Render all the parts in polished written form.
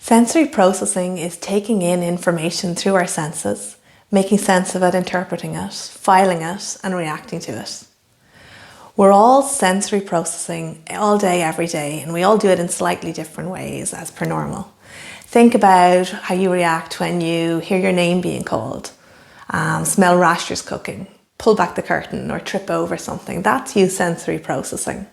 Sensory processing is taking in information through our senses, making sense of it, interpreting it, filing it, and reacting to it. We're all sensory processing all day, every day, and we all do it in slightly different ways as per normal. Think about how you react when you hear your name being called, smell rashers cooking, pull back the curtain, or trip over something. That's you sensory processing.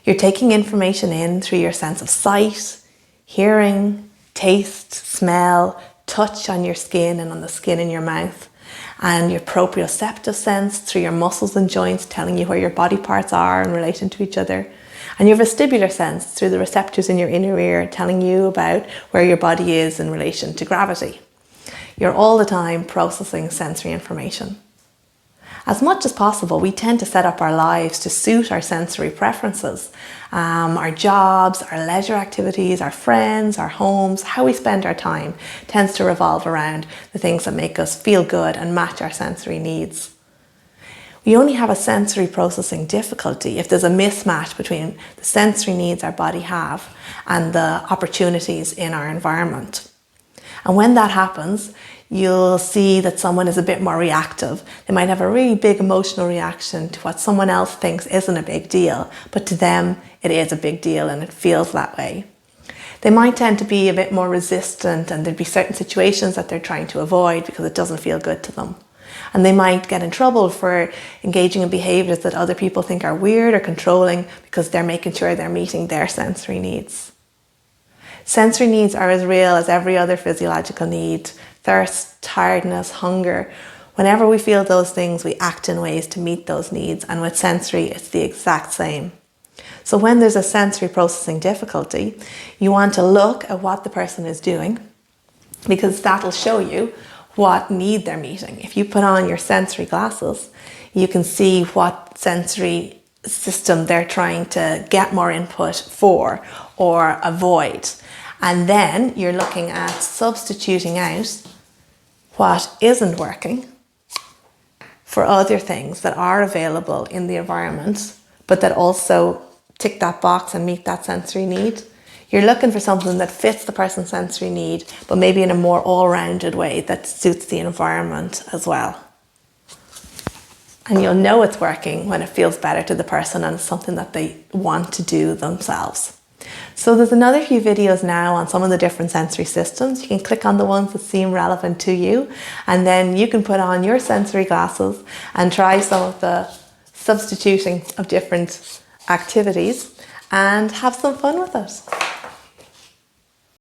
You're taking information in through your sense of sight, hearing, taste, smell, touch on your skin and on the skin in your mouth, and your proprioceptive sense through your muscles and joints telling you where your body parts are in relation to each other, and your vestibular sense through the receptors in your inner ear telling you about where your body is in relation to gravity. You're all the time processing sensory information. As much as possible, we tend to set up our lives to suit our sensory preferences. Our jobs, our leisure activities, our friends, our homes, how we spend our time tends to revolve around the things that make us feel good and match our sensory needs. We only have a sensory processing difficulty if there's a mismatch between the sensory needs our body have and the opportunities in our environment. And when that happens, you'll see that someone is a bit more reactive. They might have a really big emotional reaction to what someone else thinks isn't a big deal, but to them it is a big deal and it feels that way. They might tend to be a bit more resistant, and there'd be certain situations that they're trying to avoid because it doesn't feel good to them. And they might get in trouble for engaging in behaviours that other people think are weird or controlling because they're making sure they're meeting their sensory needs. Sensory needs are as real as every other physiological need. Thirst, tiredness, hunger. Whenever we feel those things, we act in ways to meet those needs, and with sensory, it's the exact same. So when there's a sensory processing difficulty, you want to look at what the person is doing, because that'll show you what need they're meeting. If you put on your sensory glasses, you can see what sensory system they're trying to get more input for or avoid. And then you're looking at substituting out what isn't working for other things that are available in the environment, but that also tick that box and meet that sensory need. You're looking for something that fits the person's sensory need, but maybe in a more all-rounded way that suits the environment as well. And you'll know it's working when it feels better to the person and it's something that they want to do themselves. So there's another few videos now on some of the different sensory systems. You can click on the ones that seem relevant to you, and then you can put on your sensory glasses and try some of the substituting of different activities and have some fun with it.